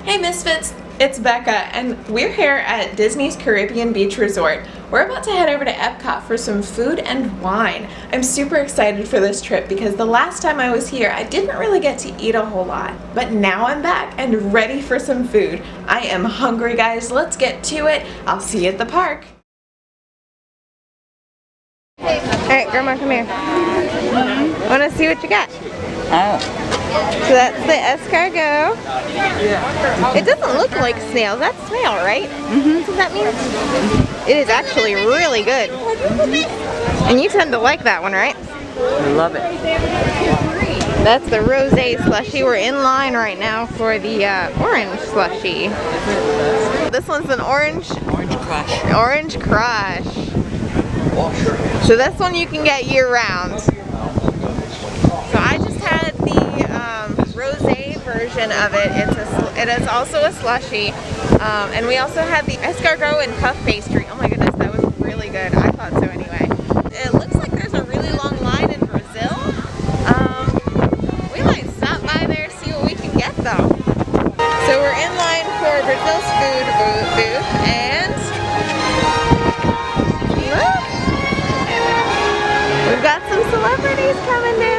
Hey Misfits, it's Becca and we're here at Disney's Caribbean Beach Resort. We're about to head over to Epcot for some food and wine. I'm super excited for this trip because the last time I was here I didn't really get to eat a whole lot. But now I'm back and ready for some food. I am hungry guys, let's get to it. I'll see you at the park. Alright, Grandma, come here. Wanna see what you got? Oh. So that's the escargot. It doesn't look like snail. That's snail, right? Mm-hmm. What that means? It is actually really good. And you tend to like that one, right? I love it. That's the rosé slushy. We're in line right now for the orange slushy. This one's an orange crush. Orange crush. So this one you can get year round. So I just had the rosé version of it. It is also a slushy, and we also had the escargot and puff pastry. Oh my goodness, that was really good. I thought so anyway. It looks like there's a really long line in Brazil. We might stop by there, see what we can get though. So we're in line for Brazil's food booth, and look, we've got some celebrities coming now.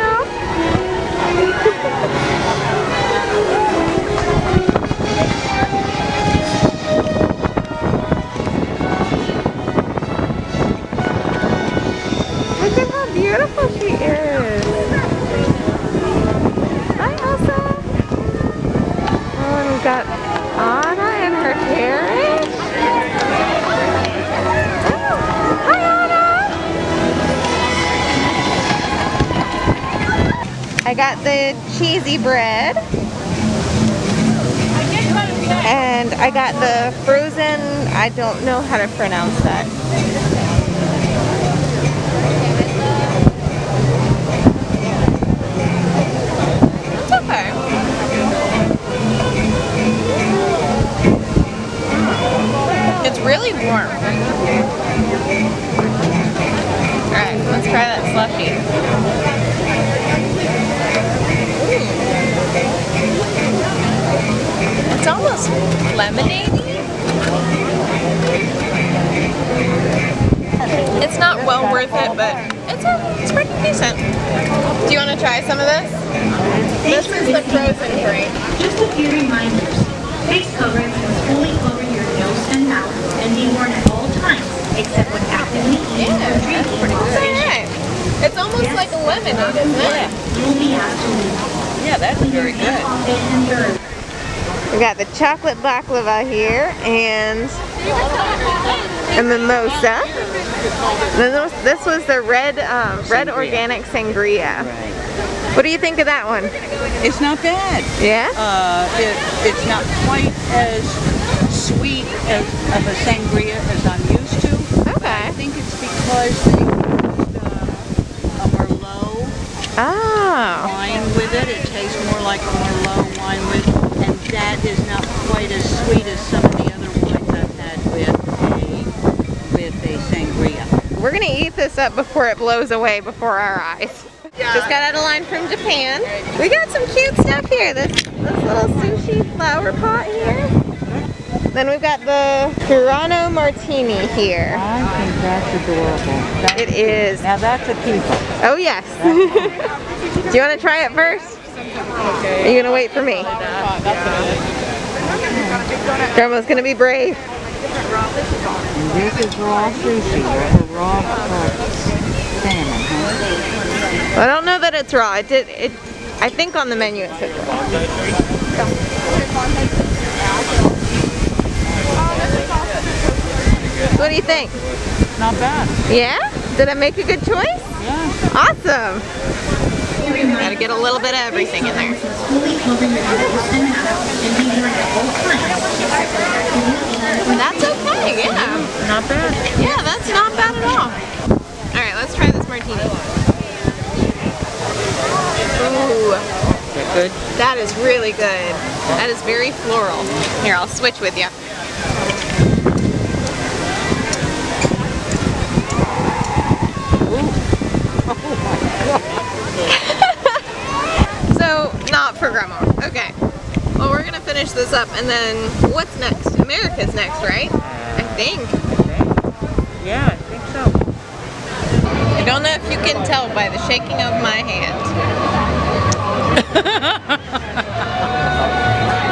Look at how beautiful she is. Hi, Elsa. Oh, and we've got Anna and her carriage. Oh, hi, Anna. I got the cheesy bread. And I got the frozen, I don't know how to pronounce that. It's okay. It's really warm. Alright, let's try that slushy. It's almost lemonade-y. It's not well worth it, but it's pretty decent. Do you want to try some of this? This is the frozen drink. Just a few reminders. Face coverings must fully cover your nose and mouth and be worn at all times, except when actively eating or drinking. Alright. It's almost like a lemonade, isn't it? You'll be asked to leave. Yeah, that's very good. We got the chocolate baklava here and a mimosa. And this was the red organic sangria. Right. What do you think of that one? It's not bad. Yeah? It's not quite as sweet of a sangria as I'm used to. Okay. I think it's because they used a Merlot wine with it. It tastes more like a Merlot wine with it. And that is not quite as sweet as some of the other wines I've had with a sangria. We're gonna eat this up before it blows away before our eyes. Just got out of line from Japan. We got some cute stuff here. This little sushi flower pot here. Then we've got the Hirano Martini here. I think that's adorable. It is. Now that's a keeper. Oh yes. Do you want to try it first? Are you gonna wait for me? Grandma's gonna be brave. And this is raw sushi, or raw salmon, huh? I don't know that it's raw. I think on the menu it said raw. What do you think? Not bad. Yeah? Did I make a good choice? Yeah. Awesome. Gotta get a little bit of everything in there. That's okay, yeah. Not bad. Yeah, that's not bad at all. Alright, let's try this martini. Ooh. Is that good? That is really good. That is very floral. Here, I'll switch with you. So, not for Grandma. Okay. Well, we're gonna finish this up, and then what's next? America's next, right? I think. Yeah, I think so. I don't know if you can tell by the shaking of my hand.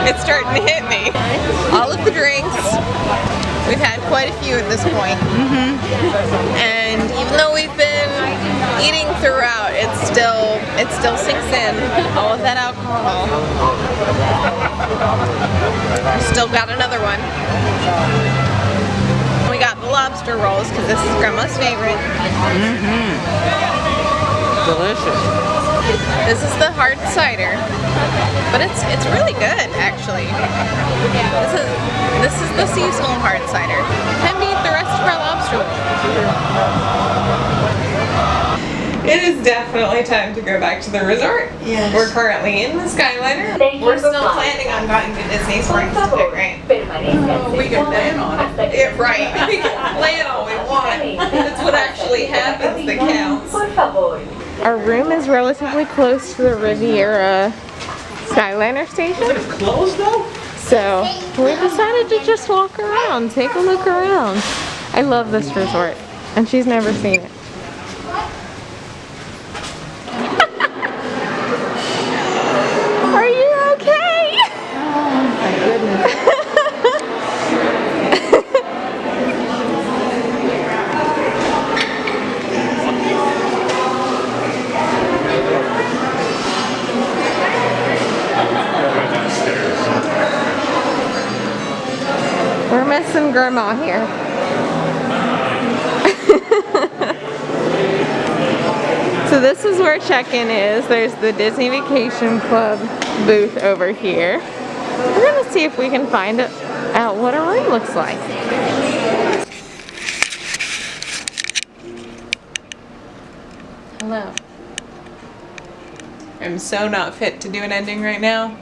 It's starting to hit me. All of the drinks, we've had quite a few at this point. And even though we've been eating throughout, it still sinks in, all of that alcohol. Still got another one. We got the lobster rolls because this is Grandma's favorite. Delicious. This is the hard cider, but it's really good actually. This is the seasonal hard cider. Time to eat the rest of our lobster roll. It is definitely time to go back to the resort. Yes. We're currently in the Skyliner. We're still planning on going to Disney Springs today, right? Oh, we can plan on it. Yeah, right. We can plan all we want. That's what actually happens that counts. Our room is relatively close to the Riviera Skyliner station. It's closed though? So we decided to just walk around, take a look around. I love this resort, and she's never seen it. Are you okay? Oh my goodness. We're missing Grandma here. So this is where check-in is. There's the Disney Vacation Club booth over here. We're gonna see if we can find out what a room looks like. Hello. I'm so not fit to do an ending right now.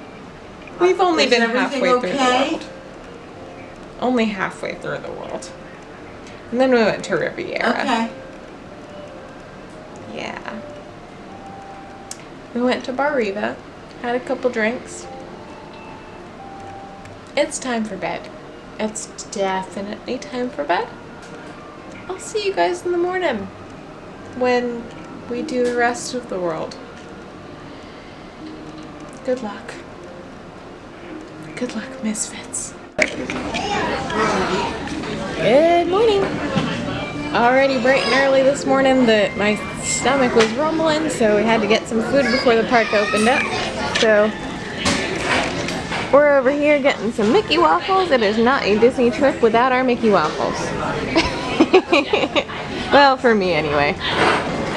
We've only been halfway through the world. Only halfway through the world. And then we went to Riviera. Okay. Yeah. We went to Bar Riva, had a couple drinks. It's time for bed. It's definitely time for bed. I'll see you guys in the morning when we do the rest of the world. Good luck. Good luck, misfits. Good morning. Already bright and early this morning. My stomach was rumbling, so we had to get some food before the park opened up. So we're over here getting some Mickey waffles. It is not a Disney trip without our Mickey waffles. Well, for me anyway.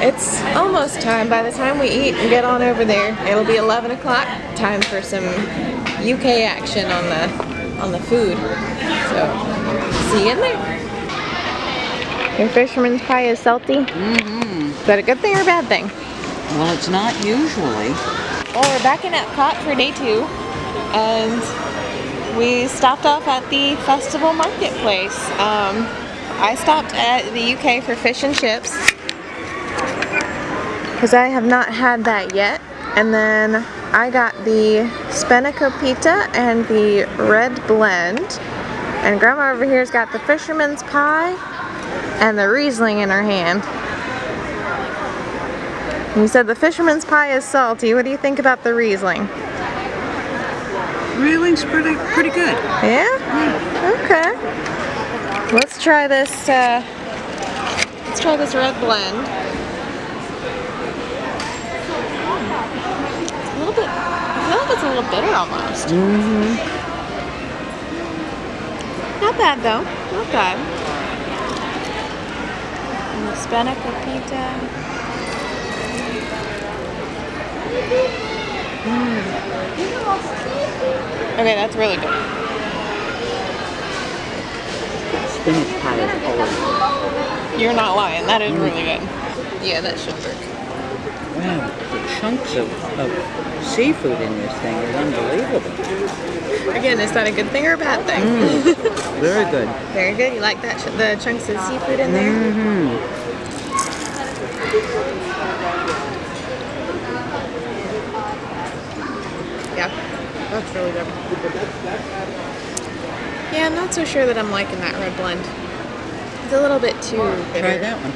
It's almost time. By the time we eat and get on over there, it'll be 11 o'clock. Time for some UK action on the food. So, see you in there. Your fisherman's pie is salty. Is that a good thing or a bad thing? Well, it's not usually. Well, we're back in Epcot for day 2, and we stopped off at the festival marketplace. I stopped at the UK for fish and chips, because I have not had that yet. And then I got the Spenico pita and the red blend. And Grandma over here's got the fisherman's pie and the Riesling in her hand. And you said the fisherman's pie is salty. What do you think about the Riesling? Riesling's pretty good. Yeah? Okay. Let's try this. Let's try this red blend. It's a little bit. I feel like it's a little bitter almost. Not bad though. Not bad. And the Spenico pita. Okay, that's really good. Spinach pie is always good. You're not lying. That is really good. Yeah, that should work. Wow, the chunks of seafood in this thing is unbelievable. Again, is that a good thing or a bad thing? Very good. Very good. You like that? The chunks of seafood in there? Yeah. That's really good. Yeah, I'm not so sure that I'm liking that red blend. It's a little bit too bitter. Try that one.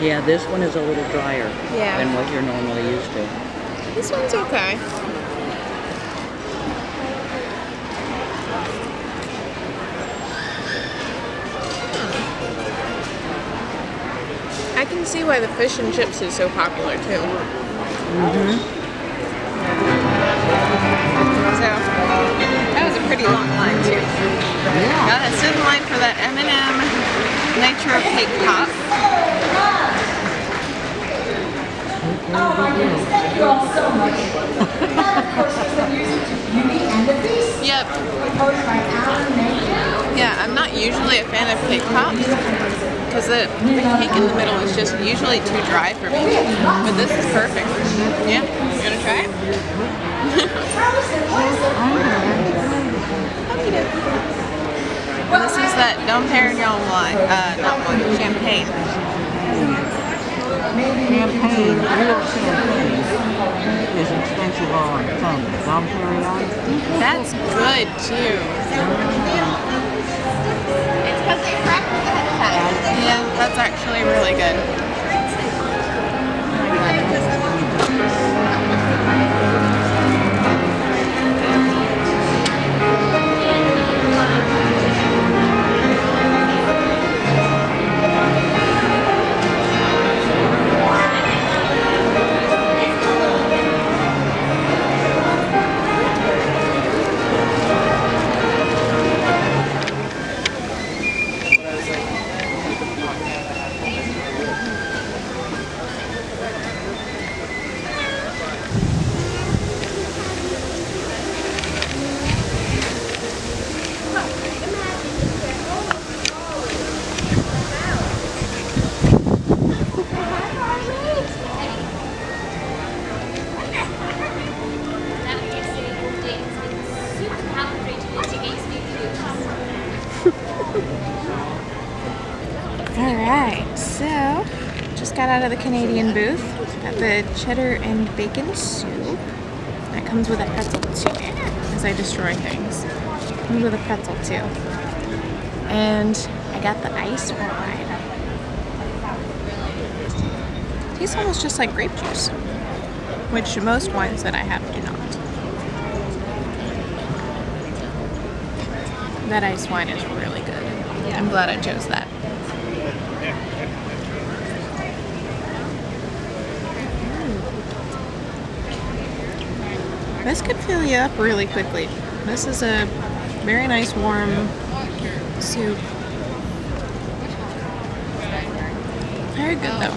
Yeah, this one is a little drier than what you're normally used to. This one's okay. I can see why the fish and chips is so popular too. So, that was a pretty long line too. Got to sit in line for that M&M Nitro Cake Pop. Thank you all so much. Of course, was the music to Beauty and the Beast. Yep. Composed by Alan Menken. Yeah, I'm not usually a fan of cake pops because the cake in the middle is just usually too dry for me. But this is perfect. Yeah, you gonna try it? And this is that Dom Perignon wine, not wine, champagne. Champagne, real champagne, is expensive on its own. Dom Perignon. That's good too. It's because they cracked it ahead of time. Yeah, that's actually really good. Alright, so just got out of the Canadian booth. Got the cheddar and bacon soup. That comes with a pretzel too, as I destroy things. Comes with a pretzel too. And I got the ice wine. Tastes almost just like grape juice, which most wines that I have do not. That ice wine is really good. I'm glad I chose that. This could fill you up really quickly. This is a very nice warm soup. Very good though.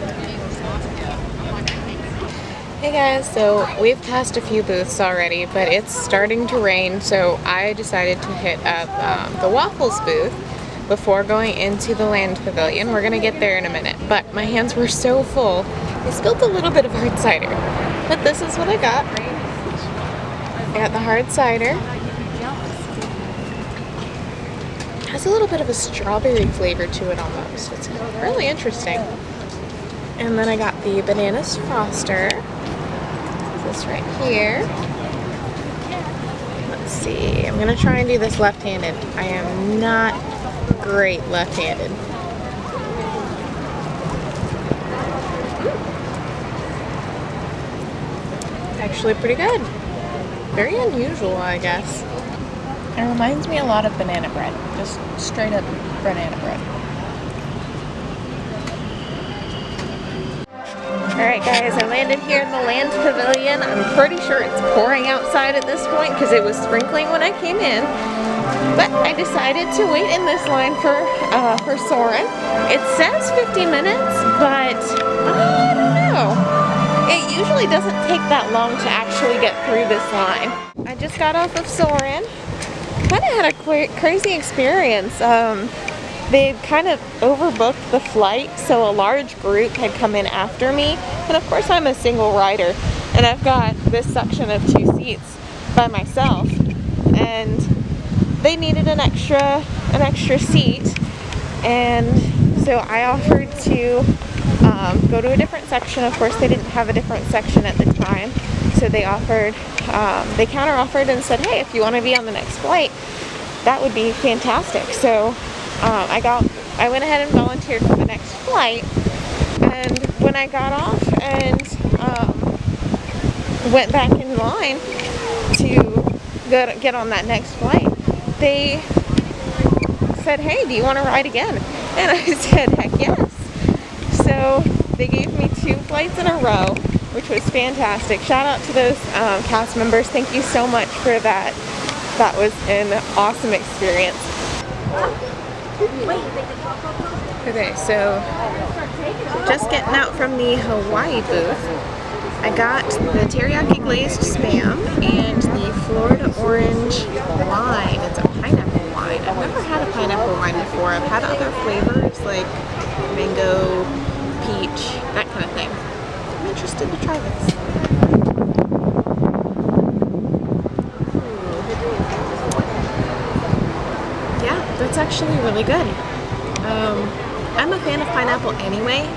Hey guys, so we've passed a few booths already, but it's starting to rain, so I decided to hit up the waffles booth before going into the land pavilion. We're gonna get there in a minute, but my hands were so full, I spilled a little bit of hard cider. But this is what I got. I got the hard cider. It has a little bit of a strawberry flavor to it almost. It's really interesting. And then I got the bananas Foster. This right here. Let's see. I'm gonna try and do this left-handed. I am not great left-handed. Actually pretty good. Very unusual, I guess. It reminds me a lot of banana bread. Just straight up banana bread. Alright guys, I landed here in the land pavilion. I'm pretty sure it's pouring outside at this point because it was sprinkling when I came in. But I decided to wait in this line for Soren. It says 50 minutes, but I don't know. It usually doesn't take that long to actually get through this line. I just got off of Soren. Kind of had a crazy experience. They kind of overbooked the flight, so a large group had come in after me. And of course I'm a single rider, and I've got this section of 2 seats by myself. And they needed an extra seat, and so I offered to go to a different section. Of course, they didn't have a different section at the time, so they offered, they counter-offered and said, hey, if you want to be on the next flight, that would be fantastic. So I went ahead and volunteered for the next flight, and when I got off and went back in line to get on that next flight, they said, hey, do you want to ride again? And I said, heck yes. So they gave me 2 flights in a row, which was fantastic. Shout out to those cast members. Thank you so much for that. That was an awesome experience. Okay, so just getting out from the Hawaii booth. I got the teriyaki glazed Spam and the Florida orange wine. It's a pineapple wine. I've never had a pineapple wine before. I've had other flavors like mango, peach, that kind of thing. I'm interested to try this. Yeah, that's actually really good. I'm a fan of pineapple anyway.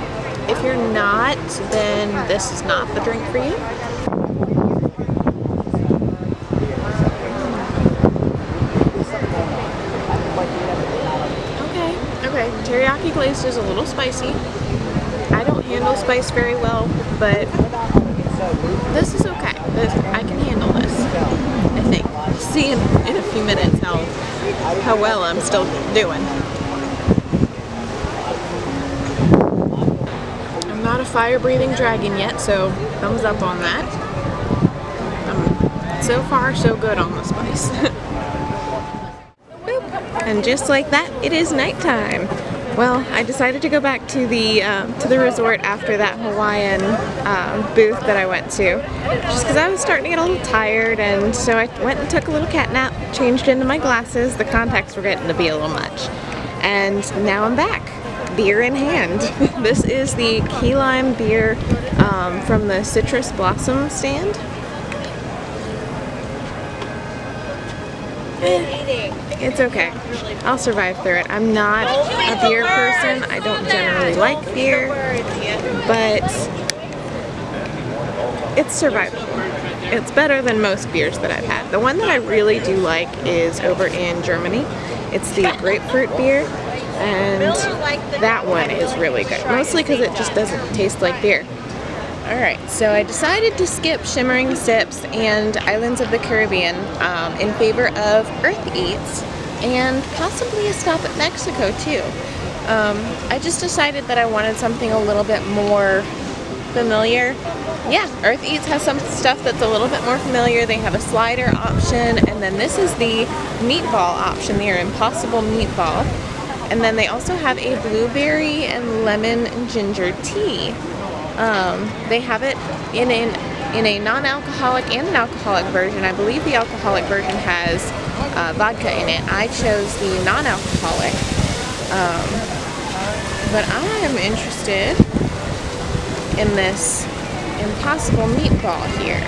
If you're not, then this is not the drink for you. Okay, teriyaki glazed is a little spicy. I don't handle spice very well, but this is okay. I can handle this, I think. See in a few minutes how well I'm still doing. Not a fire-breathing dragon yet, so thumbs up on that. So far, so good on the spice. Boop. And just like that, it is nighttime. Well, I decided to go back to the resort after that Hawaiian booth that I went to, just because I was starting to get a little tired, and so I went and took a little cat nap, changed into my glasses. The contacts were getting to be a little much, and now I'm back. Beer in hand. This is the key lime beer from the Citrus Blossom stand. It's okay. I'll survive through it. I'm not a beer person. I don't generally like beer, but it's survivable. It's better than most beers that I've had. The one that I really do like is over in Germany. It's the grapefruit beer. And that one is really good, mostly because it just doesn't taste like beer. Alright, so I decided to skip Shimmering Sips and Islands of the Caribbean in favor of Earth Eats and possibly a stop at Mexico too. I just decided that I wanted something a little bit more familiar. Yeah, Earth Eats has some stuff that's a little bit more familiar. They have a slider option, and then this is the meatball option, their Impossible Meatball. And then they also have a blueberry and lemon and ginger tea. They have it in a non-alcoholic and an alcoholic version. I believe the alcoholic version has vodka in it. I chose the non-alcoholic. But I am interested in this Impossible Meatball here.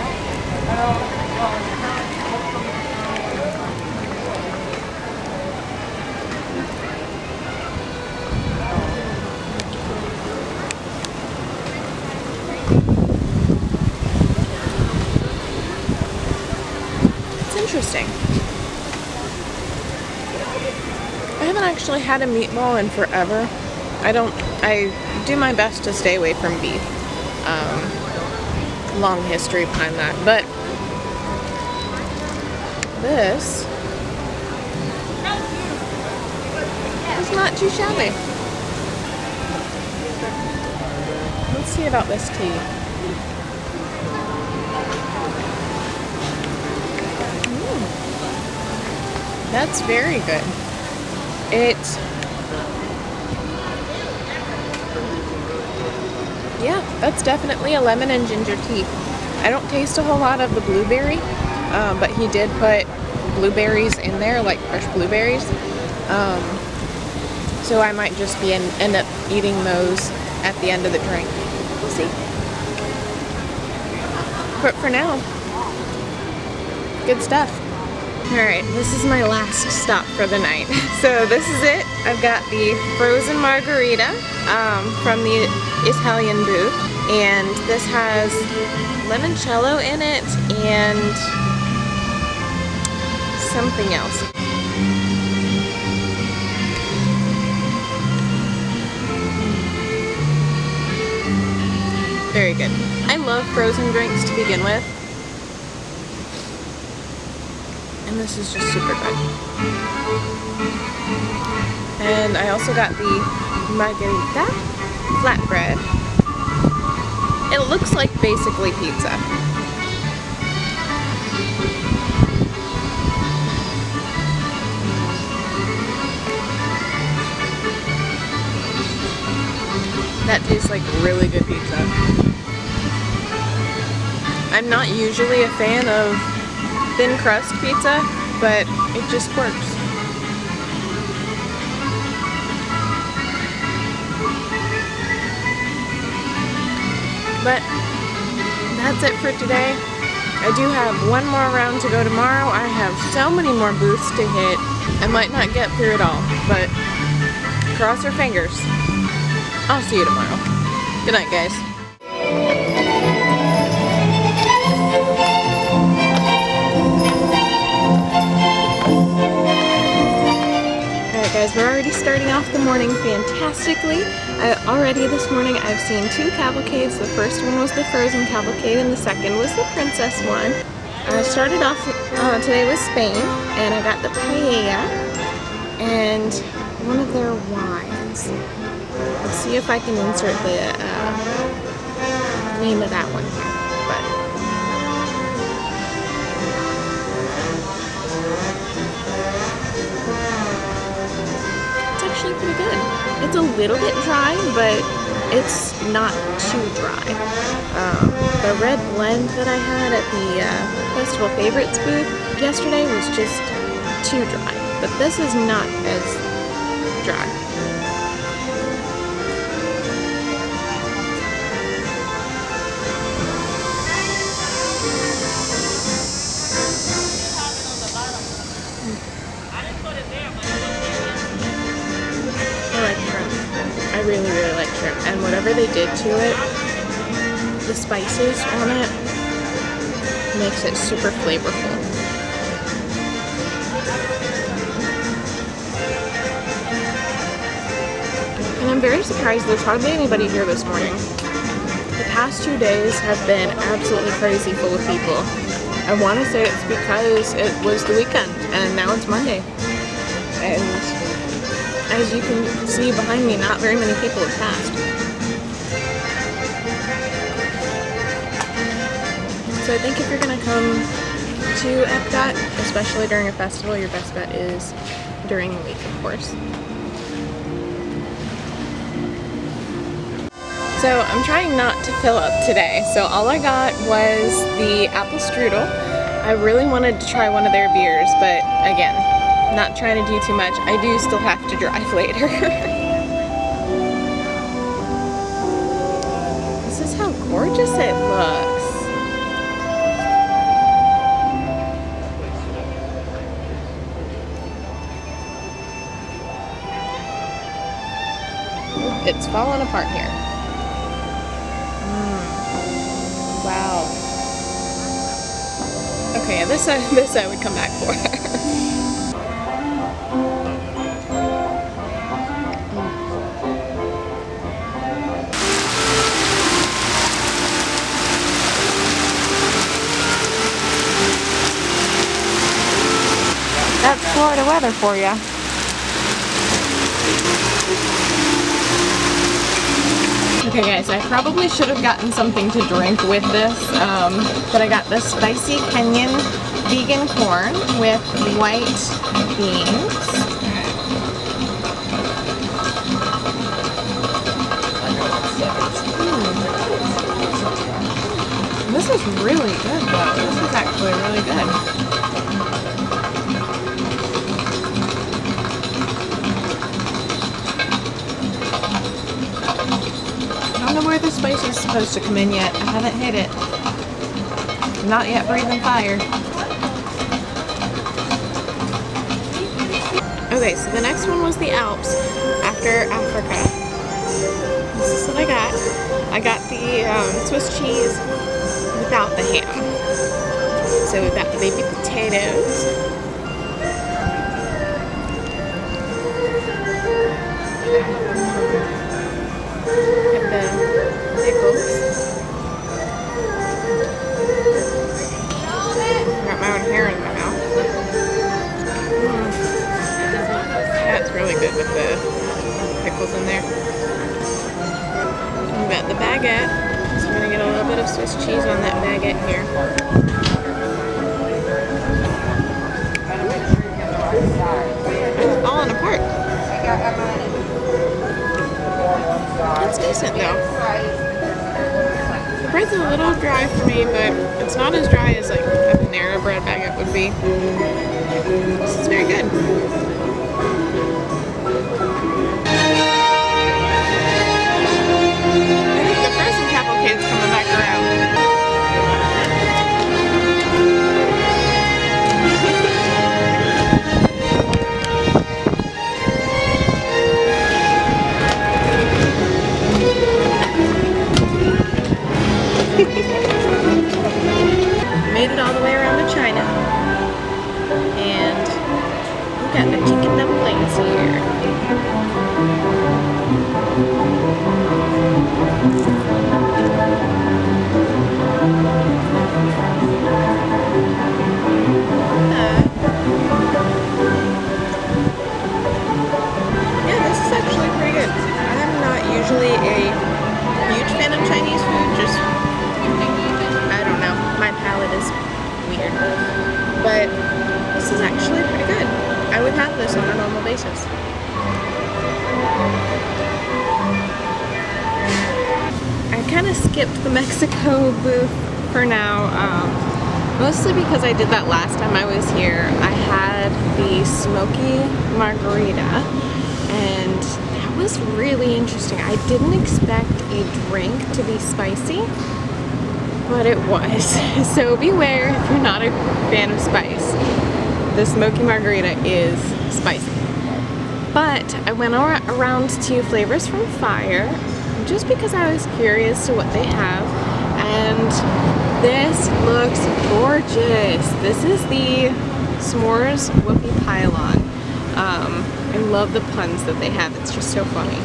Interesting. I haven't actually had a meatball in forever. I do my best to stay away from beef. Long history behind that, but this is not too shabby. Let's see about this tea. That's very good. Yeah, that's definitely a lemon and ginger tea. I don't taste a whole lot of the blueberry, but he did put blueberries in there, like fresh blueberries. So I might just end up eating those at the end of the drink. We'll see. But for now, good stuff. Alright, this is my last stop for the night. So this is it. I've got the frozen margarita from the Italian booth, and this has limoncello in it and something else. Very good. I love frozen drinks to begin with, and this is just super good. And I also got the margarita flatbread. It looks like basically pizza. That tastes like really good pizza. I'm not usually a fan of thin crust pizza, but it just works. But that's it for today. I do have one more round to go tomorrow. I have so many more booths to hit. I might not get through it all, but cross your fingers. I'll see you tomorrow. Good night, guys. Alright guys, we're already starting off the morning fantastically. Already this morning I've seen 2 cavalcades. The first one was the Frozen cavalcade and the second was the Princess one. I started off today with Spain, and I got the paella and one of their wines. Let's see if I can insert the name of that one here. But it's actually pretty good. It's a little bit dry, but it's not too dry. The red blend that I had at the Festival Favorites booth yesterday was just too dry, but this is not as dry. I like shrimp. I really, really like shrimp. And whatever they did to it, the spices on it, makes it super flavorful. And I'm very surprised there's hardly anybody here this morning. The past 2 days have been absolutely crazy full of people. I want to say it's because it was the weekend and now it's Monday. And as you can see behind me, not very many people have passed. So I think if you're going to come to Epcot, especially during a festival, your best bet is during the week, of course. So I'm trying not to fill up today. So all I got was the apple strudel. I really wanted to try one of their beers, but again, not trying to do too much. I do still have to drive later. This is how gorgeous it looks. It's falling apart here. Wow. Okay, this I would come back for. That's Florida weather for you. Okay guys, I probably should have gotten something to drink with this, but I got the spicy Kenyan vegan corn with white beans. This is really good though. This is actually really good. I don't know where the spice is supposed to come in yet. I haven't hit it. I'm not yet breathing fire. Okay, so the next one was the Alps after Africa. This is what I got. I got the Swiss cheese without the ham. So we've got the baby potatoes. Have the pickles. Got my own hair in my mouth. That's really good with the pickles in there. We've got the baguette. So we're gonna get a little bit of Swiss cheese on that baguette here. It's falling apart. It's decent though. The bread's a little dry for me, but it's not as dry as like a Panera bread baguette would be. This is very good. I think the frozen cavalcade's coming back around. Made it all the way around to China. And we got the chicken dumplings here. Yeah, this is actually pretty good. I'm not usually a huge fan of Chinese food, just I don't know, my palate is weird. But this is actually pretty good. I would have this on a normal basis. I kind of skipped the Mexico booth for now, mostly because I did that last time I was here. I had the smoky margarita, and that was really interesting. I didn't expect a drink to be spicy, but it was. So beware if you're not a fan of spice. The smoky margarita is spicy. But I went around to Flavors from Fire just because I was curious to what they have, and this looks gorgeous. This is the s'mores whoopie pylon. I love the puns that they have. It's just so funny.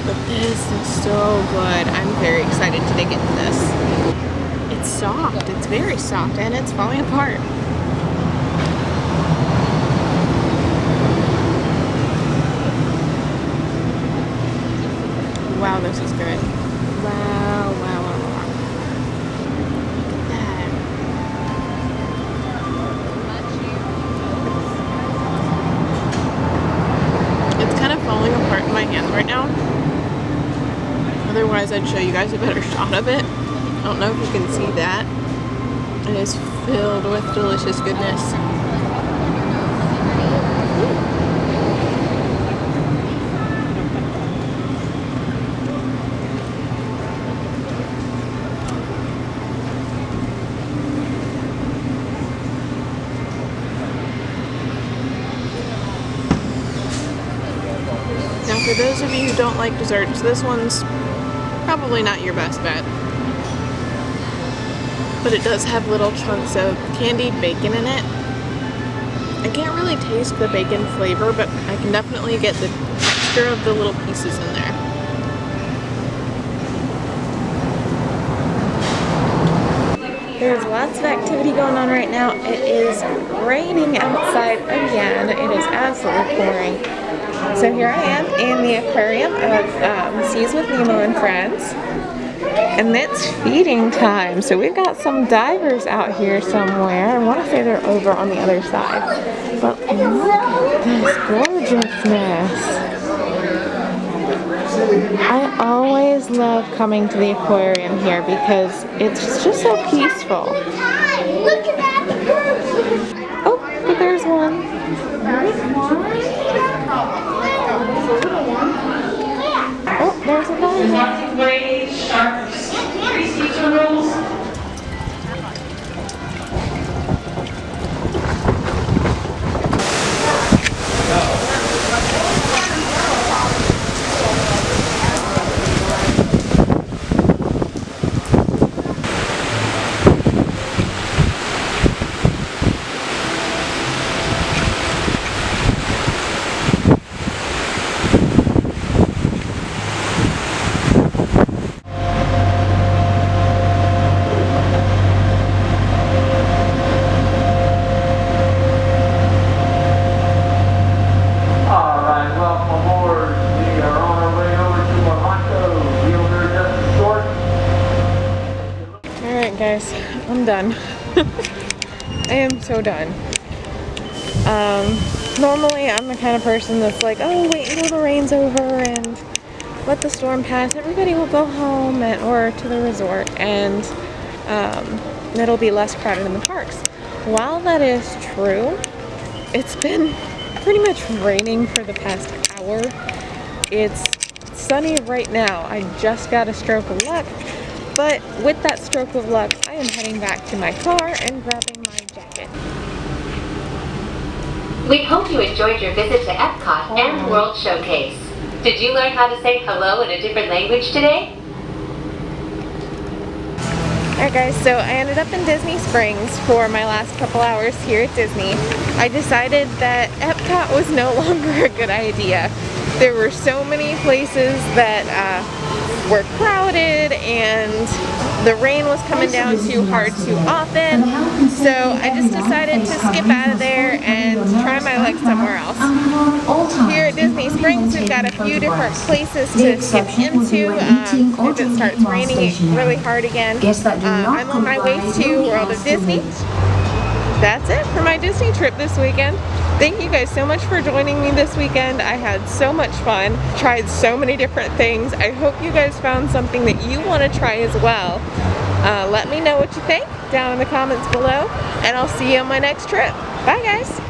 But this is so good. I'm very excited to dig into this. It's soft. It's very soft, and it's falling apart. Wow, this is good. Wow, wow, wow, wow. Look at that. It's kind of falling apart in my hand right now. Otherwise, I'd show you guys a better shot of it. I don't know if you can see that. It is filled with delicious goodness. Now, for those of you who don't like desserts, this one's probably not your best bet. But it does have little chunks of candied bacon in it. I can't really taste the bacon flavor, but I can definitely get the texture of the little pieces in there. There's lots of activity going on right now. It is raining outside again. It is absolutely pouring. So here I am in the aquarium of Seas with Nemo and Friends. And it's feeding time. So we've got some divers out here somewhere. I want to say they're over on the other side. But look at this gorgeousness. I always love coming to the aquarium here because it's just so peaceful. Look at that! Oh, but there's one. Oh, there's a diver. Blades, sharks, 3 sea turtles. guys, I'm done. I am so done. Normally I'm the kind of person that's like, oh, wait until the rain's over and let the storm pass. Everybody will go home or to the resort, and it'll be less crowded in the parks. While that is true, it's been pretty much raining for the past hour. It's sunny right now. I just got a stroke of luck, but with that stroke of luck, I am heading back to my car and grabbing my jacket. We hope you enjoyed your visit to Epcot and World Showcase. Did you learn how to say hello in a different language today? Alright guys, so I ended up in Disney Springs for my last couple hours here at Disney. I decided that Epcot was no longer a good idea. There were so many places that were crowded and the rain was coming down too hard too often, so I just decided to skip out of there and try my luck somewhere else. Here at Disney Springs we've got a few different places to skip into if it starts raining really hard again. I'm on my way to World of Disney. That's it for my Disney trip this weekend. Thank you guys so much for joining me this weekend. I had so much fun, tried so many different things. I hope you guys found something that you want to try as well. Let me know what you think down in the comments below, and I'll see you on my next trip. Bye guys!